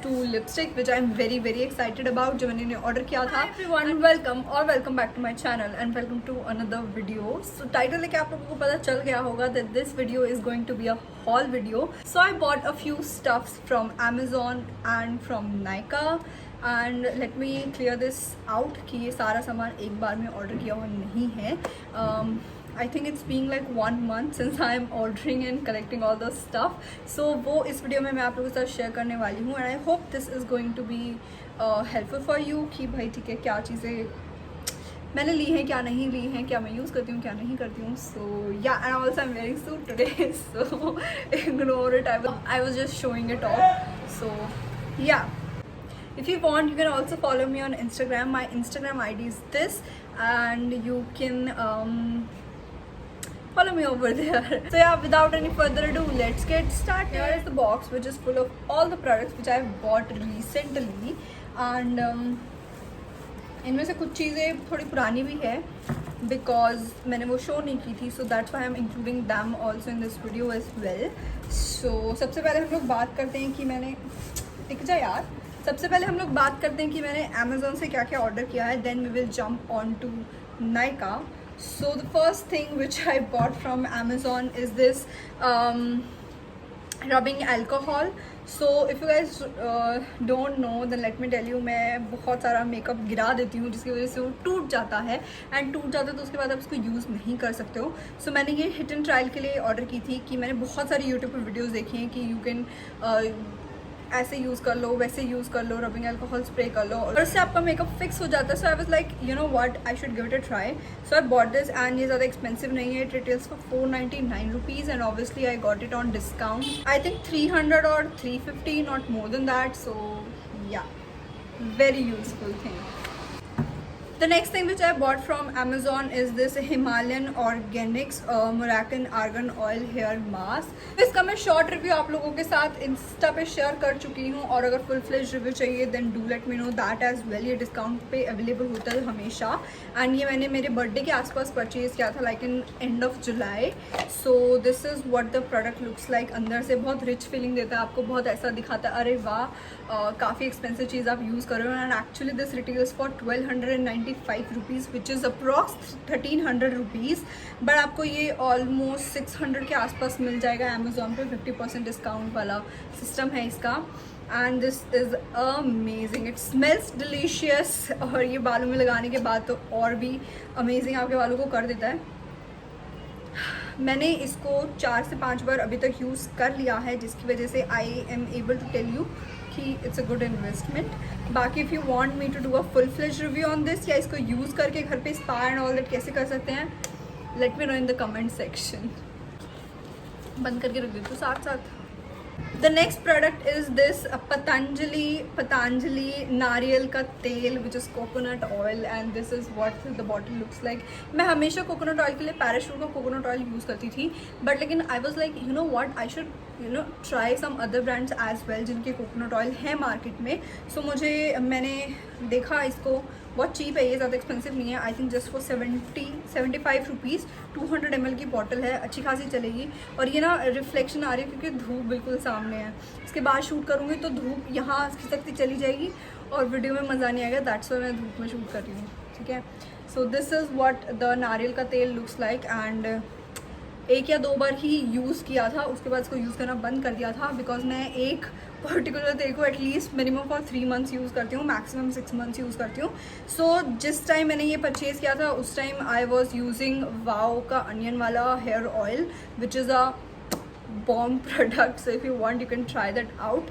To lipstick which I am very very excited about, जो मैंने order किया था. एवरीवन वेलकम और welcome back to my channel and welcome to another video. So title लेके आप लोगों को पता चल गया होगा that this video is going to be a haul video. So I bought a few stuffs from Amazon and from Nykaa, and let me clear this out कि ये सारा सामान एक बार में ऑर्डर किया हुआ नहीं है. I think it's been like 1 month since I am ordering and collecting all the stuff. So वो इस वीडियो में मैं आप लोगों के साथ शेयर करने वाली हूँ, and I hope this is going to be helpful for you कि भाई ठीक है क्या चीज़ें मैंने ली हैं, क्या नहीं ली हैं, क्या मैं यूज़ करती हूँ, क्या नहीं करती हूँ. सो या and also I am wearing suit today, so ignore it. I was just showing it off. So yeah, if you want you can also follow me on Instagram. My Instagram ID is this, and you can follow me over there. So yeah, without any further ado, let's get started. Here is the box which is full of all the products which I have bought recently, and इनमें से कुछ चीज़ें थोड़ी पुरानी भी है because मैंने वो शो नहीं की थी. So that's why I am including them also in this video as well. So सबसे पहले हम लोग बात करते हैं कि मैंने टिक जा यार सबसे पहले हम लोग बात करते हैं कि मैंने अमेज़ोन से क्या क्या ऑर्डर किया है. Then we will jump on to Nykaa. So the first thing which I bought from Amazon is this rubbing alcohol. So if you guys don't know then let me tell you, मैं बहुत सारा makeup गिरा देती हूँ जिसकी वजह से वो टूट जाता है, एंड टूट जाता है तो उसके बाद आप इसको यूज़ नहीं कर सकते हो. सो मैंने ये हिट एंड ट्रायल के लिए ऑर्डर की थी कि मैंने बहुत सारी यूट्यूब पर वीडियोज़ देखी हैं कि यू कैन ऐसे यूज़ कर लो, वैसे यूज़ कर लो, रबिंग अल्कोहल स्प्रे कर लो और उससे आपका मेकअप फिक्स हो जाता है. So I was like you know what, I should give it a try. So I bought this and ये ज़्यादा एक्सपेंसिव नहीं है. It retails for 499 rupees and obviously I got it on discount. I think 300 और 350, not more than that. So yeah, very useful thing. The next thing which I bought from Amazon is this Himalayan Organics Moroccan Argan Oil Hair Mask. इसका मैं short review आप लोगों के साथ Insta पे share कर चुकी हूँ, और अगर फुल फ्लेज रिव्यू चाहिए then do let me know that as well. ये डिस्काउंट पे अवेलेबल होता है हमेशा, एंड ये मैंने मेरे बर्थडे के आसपास परचेज़ किया था like in end of July. So this is what the product looks like. अंदर से बहुत रिच फीलिंग देता है आपको, बहुत ऐसा दिखाता है अरे वाह काफ़ी एक्सपेंसिव चीज़ आप यूज़ कर रहे हो. And actually this retails for 1295 rupees which is approx 1300 rupees, but आपको ये ऑलमोस्ट 600 के आसपास मिल जाएगा अमेज़ॉन पे. 50% डिस्काउंट वाला सिस्टम है इसका, and this is amazing. It smells delicious, और ये बालों में लगाने के बाद तो और भी अमेजिंग आपके बालों को कर देता है. मैंने इसको 4 से 5 बार अभी तक यूज़ कर लिया है, जिसकी वजह से I am able to tell you कि इट्स अ गुड इन्वेस्टमेंट. बाकी if you want me to do a full fledge review on this, या इसको यूज़ करके घर पे स्पा एंड ऑल दैट कैसे कर सकते हैं, late me no in the comment section. बंद करके रख देती हूँ साथ साथ. The next product is this Patanjali नारियल का तेल which is coconut oil, and this is what the bottle looks like. मैं हमेशा कोकोनट ऑयल के लिए पैराशूट का कोकोनट ऑयल यूज़ करती थी, बट लेकिन I was like you know what, I should you know try some other brands as well जिनके coconut oil है मार्केट में. सो मैंने देखा इसको, बहुत चीप है ये, ज़्यादा एक्सपेंसिव नहीं है. I think just for 75 rupees. 200 ml की बॉटल है, अच्छी खासी चलेगी. और ये ना रिफ्लेक्शन आ रही है क्योंकि धूप बिल्कुल सामने है. इसके बाद शूट करूँगी तो धूप यहाँ खिसकती चली जाएगी और वीडियो में मज़ा नहीं आएगा. दैट्स व्हाई मैं धूप में शूट कर रही हूँ, ठीक है. सो दिस इज़ व्हाट द नारियल का तेल लुक्स लाइक, एंड 1 या 2 बार ही यूज़ किया था, उसके बाद इसको यूज़ करना बंद कर दिया था बिकॉज मैं एक पर्टिकुलर तेल को at least minimum for 3 months use करती हूँ, मैक्सिमम 6 मंथ्स यूज़ करती हूँ. सो जिस टाइम मैंने ये परचेज़ किया था उस time I was using wow का अनियन वाला hair oil which is a bomb product. So if you want you can try that out,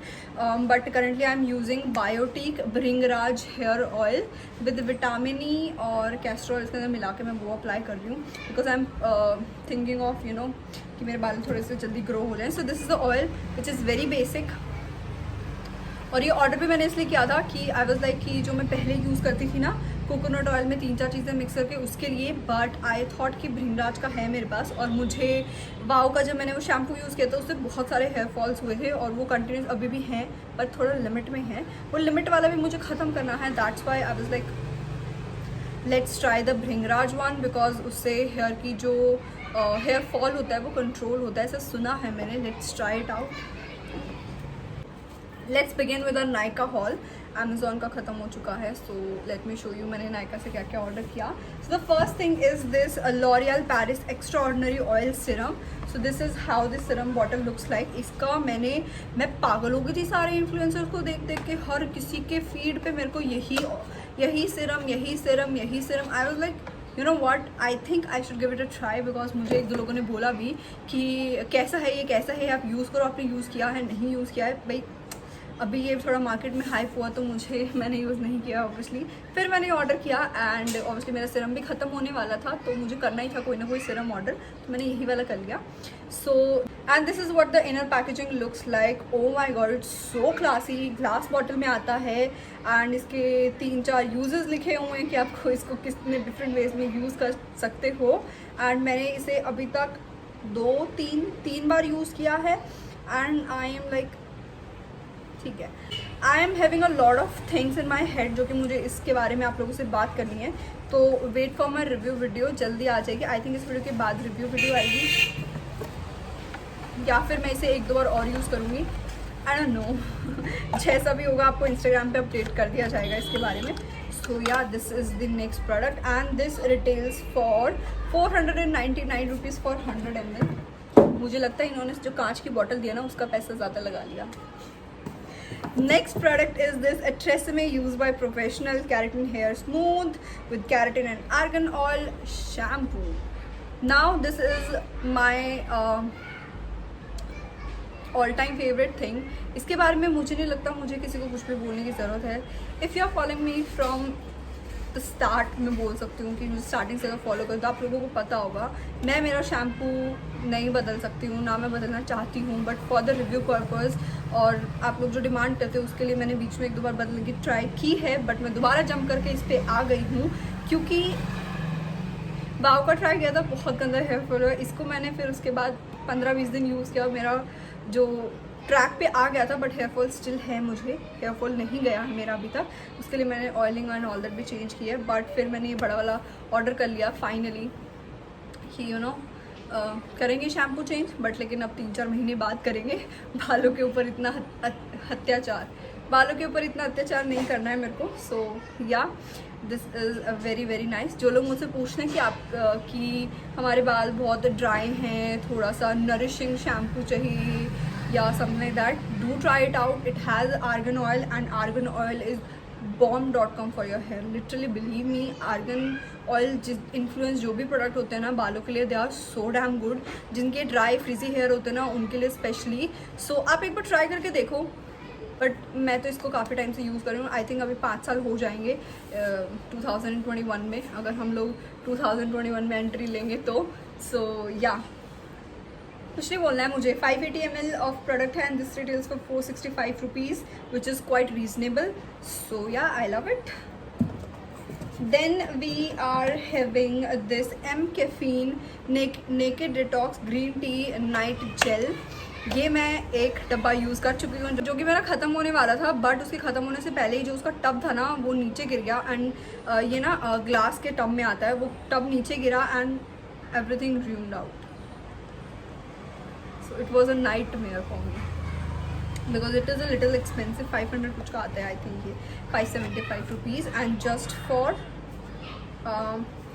but currently I'm using Biotique Bhringraj hair oil with vitamin E और castor oil इसके अंदर मिला के मैं वो apply कर रही हूँ because I'm thinking of you know कि मेरे बाल थोड़े से जल्दी ग्रो हो जाएं. So this is the oil which is very basic, और ये ऑर्डर भी मैंने इसलिए किया था कि आई वॉज लाइक कि जो मैं पहले यूज़ करती थी ना कोकोनट ऑयल में 3-4 चीज़ें मिक्स करके उसके लिए, बट आई थॉट कि भृंगराज का है मेरे पास, और मुझे वाओ का जब मैंने वो शैम्पू यूज़ किया था उससे बहुत सारे हेयर फॉल्स हुए थे, और वो कंटिन्यूस अभी भी हैं पर थोड़ा लिमिट में है. वो लिमिट वाला भी मुझे ख़त्म करना है. That's why I was like let's try the bhringraj one, because उससे हेयर की जो हेयर फॉल होता है वो कंट्रोल होता है, ऐसा सुना है मैंने. Let's try it out. Let's begin with a Nykaa hall. Amazon का ख़त्म हो चुका है, so let me show you मैंने नायका से क्या क्या ऑर्डर किया। So the first thing is this L'Oreal Paris extra ordinary oil Siram. So this is how this Siram bottle looks like. इसका मैं पागल हो गई थी सारे इन्फ्लुएंसर्स को देख देख के, हर किसी के फीड पे मेरे को यही सिरम आई was like you know what, I think I should give it a try, because मुझे एक दो लोगों ने बोला भी कि कैसा है, आप यूज़ करो। आपने यूज़ किया है, नहीं यूज़ किया है भाई, अभी ये थोड़ा मार्केट में हाइप हुआ तो मैंने यूज़ नहीं किया ऑब्वियसली। फिर मैंने ऑर्डर किया एंड ऑब्वियसली मेरा सिरम भी ख़त्म होने वाला था, तो मुझे करना ही था कोई ना कोई सिरम ऑर्डर, तो मैंने यही वाला कर लिया। So and this is what the inner packaging looks like. Oh my god, it's so classy. Glass bottle में आता है एंड इसके 3-4 यूजेस लिखे हुए हैं कि आपको इसको कितने डिफरेंट वेज में यूज़ कर सकते हो। एंड मैंने इसे अभी तक 2-3 बार यूज़ किया है एंड आई एम लाइक ठीक है। I am having a lot of things in my head जो कि मुझे इसके बारे में आप लोगों से बात करनी है, तो wait for my review video, जल्दी आ जाएगी। आई थिंक इस वीडियो के बाद रिव्यू वीडियो आएगी, या फिर मैं इसे 1-2 बार और यूज़ करूँगी, आई डोंट नो। जैसा भी होगा आपको इंस्टाग्राम पे अपडेट कर दिया जाएगा इसके बारे में। सो या this is the next product and this retails for 499 rupees for 100 ml। मुझे लगता है इन्होंने जो कांच की बॉटल दिया ना उसका पैसा ज़्यादा लगा लिया। Next product is this Tresemme used by professional keratin hair smooth with keratin and argan oil shampoo. Now this is my all time favorite thing. इसके बारे में मुझे नहीं लगता मुझे किसी को कुछ भी बोलने की ज़रूरत है। If you are following me from the start, मैं बोल सकती हूँ कि मुझे स्टार्टिंग से अगर फॉलो करो तो आप लोगों को पता होगा मैं मेरा शैम्पू नहीं बदल सकती हूँ, ना मैं बदलना चाहती हूँ, but for the review purpose और आप लोग जो डिमांड करते हो उसके लिए मैंने बीच में 1-2 बार बदलने की ट्राई की है, बट मैं दोबारा जंप करके इस पर आ गई हूँ क्योंकि बाव का ट्राई किया था, बहुत गंदा हेयरफॉल हुआ। इसको मैंने फिर उसके बाद 15-20 दिन यूज़ किया, मेरा जो ट्रैक पे आ गया था, बट हेयरफॉल स्टिल है, मुझे हेयरफॉल नहीं गया है मेरा अभी तक। उसके लिए मैंने ऑयलिंग एंड ऑल दैट भी चेंज किया है, बट फिर मैंने ये बड़ा वाला ऑर्डर कर लिया फाइनली कि यू नो करेंगे शैम्पू चेंज, बट लेकिन अब 3-4 महीने बाद करेंगे। बालों के ऊपर इतना अत्याचार नहीं करना है मेरे को। सो या this is a very very nice. जो लोग मुझसे पूछते हैं कि आप कि हमारे बाल बहुत ड्राई हैं, थोड़ा सा नरिशिंग शैम्पू चाहिए या something like that, do try it out. It has argan oil and argan oil is bomb.com for your hair. Literally believe me, argan oil जिस इन्फ्लुएंस जो भी प्रोडक्ट होते हैं ना बालों के लिए, they are so damn good. जिनके ड्राई फ्रीजी हेयर होते हैं ना उनके लिए स्पेशली। सो आप एक बार ट्राई करके देखो। बट मैं तो इसको काफ़ी टाइम से यूज़ कर रही हूँ, आई थिंक अभी 5 साल हो जाएंगे 2021 में, अगर हम लोग 2021 में एंट्री लेंगे तो। सो या कुछ नहीं बोलना है मुझे। 580 ml ऑफ प्रोडक्ट है and this retails for 465 rupees which is quite reasonable. So yeah I love it. Then we are having this M caffeine naked detox green tea night gel. ये मैं एक डब्बा यूज़ कर चुकी हूँ जो कि मेरा ख़त्म होने वाला था, बट उसके ख़त्म होने से पहले ही जो उसका टब था ना वो नीचे गिर गया एंड ये ना ग्लास के टब में आता है, वो टब नीचे गिरा and everything dreamed out. So it was a nightmare for me because it is a little expensive. 500 कुछ का आता है आई थिंक, ये 575 rupees and just for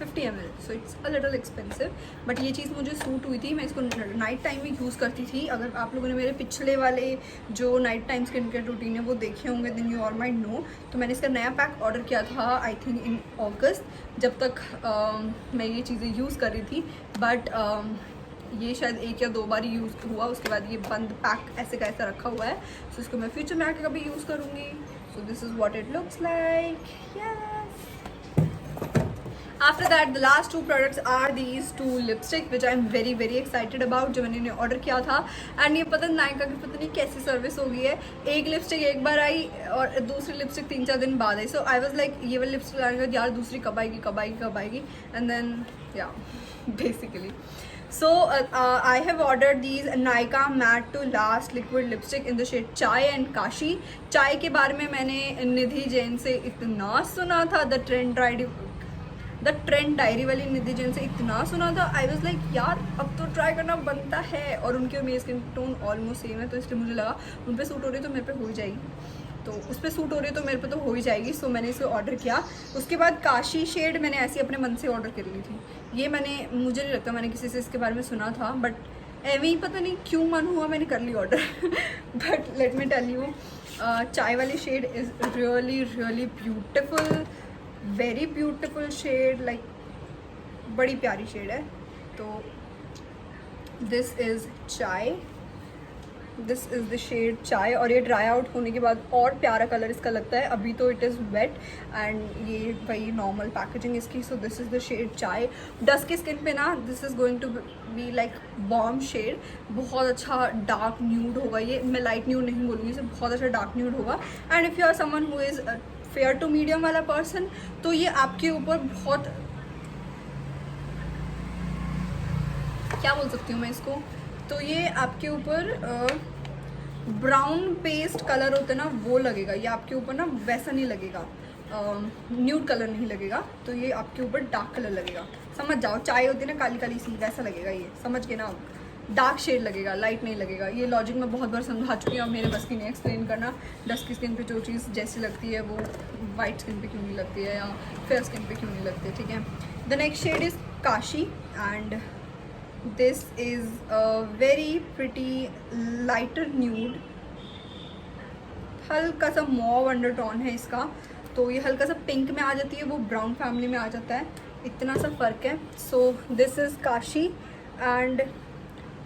50 ml, so it's a little expensive. But ये चीज़ मुझे suit हुई थी, मैं इसको नाइट टाइम में यूज़ करती थी। अगर आप लोगों ने मेरे पिछले वाले जो night time skin care routine है वो देखे होंगे then you all might know. तो मैंने इसका नया पैक ऑर्डर किया था आई थिंक इन अगस्त, जब तक मैं ये चीज़ें यूज़ कर रही थी, बट ये शायद 1 या 2 बार ही यूज़ हुआ, उसके बाद ये बंद पैक ऐसे का ऐसा रखा हुआ है। सो इसको मैं फ्यूचर में आके कभी यूज़ करूँगी। So this is what it looks like. Yes, after that the last 2 products are these 2 lipstick which I am very very excited about, जो मैंने इन्हें ऑर्डर किया था। एंड ये पता नायका की पता नहीं कैसी सर्विस हो गई है, एक लिपस्टिक एक बार आई और दूसरी लिपस्टिक 3-4 दिन बाद आई। सो आई वॉज लाइक ये वाली लिपस्टिक लाने के बाद यार दूसरी कब आएगी एंड देन या basically. So I have ordered these Nykaa Matte to Last liquid lipstick in the shade Chai and Kashi। चाय के बारे में मैंने निधि जैन से इतना सुना था, द द ट्रेंड डायरी वाली निधि जैन से इतना सुना था, आई वॉज लाइक यार अब तो ट्राई करना बनता है। और उनकी और मेरी स्किन टोन ऑलमोस्ट सेम है, तो इसलिए मुझे लगा उन पर सूट हो रही है तो मेरे पे हो ही जाएगी, तो उस पर सूट हो रही है तो मेरे पे तो हो ही जाएगी। सो मैंने इसे ऑर्डर किया। उसके बाद काशी शेड मैंने ऐसे अपने मन से ऑर्डर कर ली थी। ये मुझे नहीं लगता मैंने किसी से इसके बारे में सुना था, बट एवं ही पता नहीं क्यों मन हुआ मैंने कर ली order. But let me tell you, chai वाली shade is really really beautiful, very beautiful shade, like बड़ी प्यारी शेड है। तो this is chai, this is the shade chai. और ये ड्राई आउट होने के बाद और प्यारा कलर इसका लगता है। अभी तो इट इज़ वेट एंड ये वही नॉर्मल पैकेजिंग इसकी। So this is the shade chai. डस्ट की स्किन पे ना this is going to be like warm shade, बहुत अच्छा डार्क न्यूड होगा ये। मैं लाइट न्यूड नहीं बोलूँगी इसे, बहुत अच्छा डार्क न्यूड होगा। And if you are someone who is fair to medium वाला पर्सन, तो ये आपके ऊपर बहुत, क्या बोल सकती हूँ मैं इसको, तो ये आपके ऊपर ब्राउन पेस्ट कलर होता है ना वो लगेगा, ये आपके ऊपर ना वैसा नहीं लगेगा, न्यूड कलर नहीं लगेगा, तो ये आपके ऊपर डार्क कलर लगेगा। समझ जाओ, चाय होती है ना काली काली सी, वैसा लगेगा ये, समझ के ना आप, डार्क शेड लगेगा, लाइट नहीं लगेगा। ये लॉजिक मैं बहुत बार समझा चुकी हूँ, मेरे बस की नहीं एक्सप्लेन करना। डस्ट की स्किन पे जो चीज़ जैसी लगती है वो वाइट स्किन पे क्यों नहीं लगती है, या फेयर स्किन पे क्यों नहीं लगती है, ठीक है। The next shade is Kashi and this is a very pretty lighter nude, हल्का सा मॉव अंडरटोन है इसका, तो ये हल्का सा पिंक में आ जाती है, वो ब्राउन फैमिली में आ जाता है, इतना सा फ़र्क है। सो this is Kashi and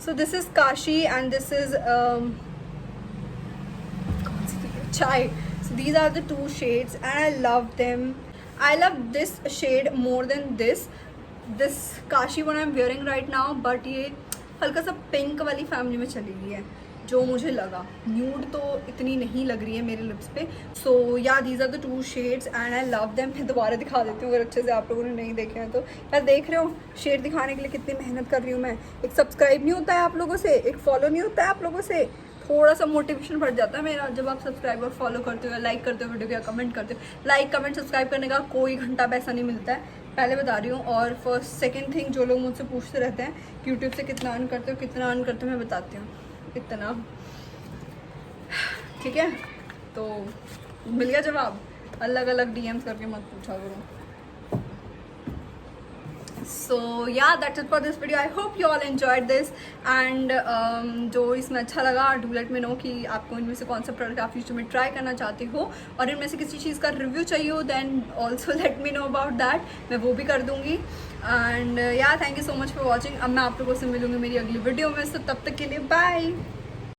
this is Kashi and this is chai. So these are the two shades and I love them. I love this shade more than this Kashi one I'm wearing right now, but ये हल्का सा pink वाली family में चली गई है जो मुझे लगा। न्यूड तो इतनी नहीं लग रही है मेरे लिप्स पे। So yeah these are the two shades and I love them. मैं दोबारा दिखा देती हूँ अगर अच्छे से आप लोगों ने नहीं देखे हैं तो। यार देख रहे हो शेड दिखाने के लिए कितनी मेहनत कर रही हूँ मैं। एक सब्सक्राइब नहीं होता है आप लोगों से, एक फॉलो नहीं होता है आप लोगों से, थोड़ा सा मोटिवेशन बढ़ जाता है मेरा जब आप सब्सक्राइब और फॉलो करते हो, लाइक करते हो वीडियो या कमेंट करते हो। लाइक कमेंट सब्सक्राइब करने का कोई घंटा पैसा नहीं मिलता है, पहले बता रही हूँ। और फर्स्ट सेकंड थिंग, जो लोग मुझसे पूछते रहते हैं कि यूट्यूब से कितना अर्न करते हो, कितना अर्न करते हो, मैं बताती हूँ इतना, ठीक है। तो मिल गया जवाब, अलग अलग डीएम्स करके मत पूछा करो। So yeah, that's it for this video. I hope you all enjoyed this and जो इसमें अच्छा लगा do let me know कि आपको इनमें से कौन सा प्रोडक्ट आप फ्यूचर में ट्राई करना चाहते हो और इनमें से किसी चीज़ का रिव्यू चाहिए हो, then also let me know about that, मैं वो भी कर दूँगी। and yeah, thank you so much for watching। अब मैं आप लोगों से मिलूँगी मेरी अगली वीडियो में, so तब तक के लिए बाय।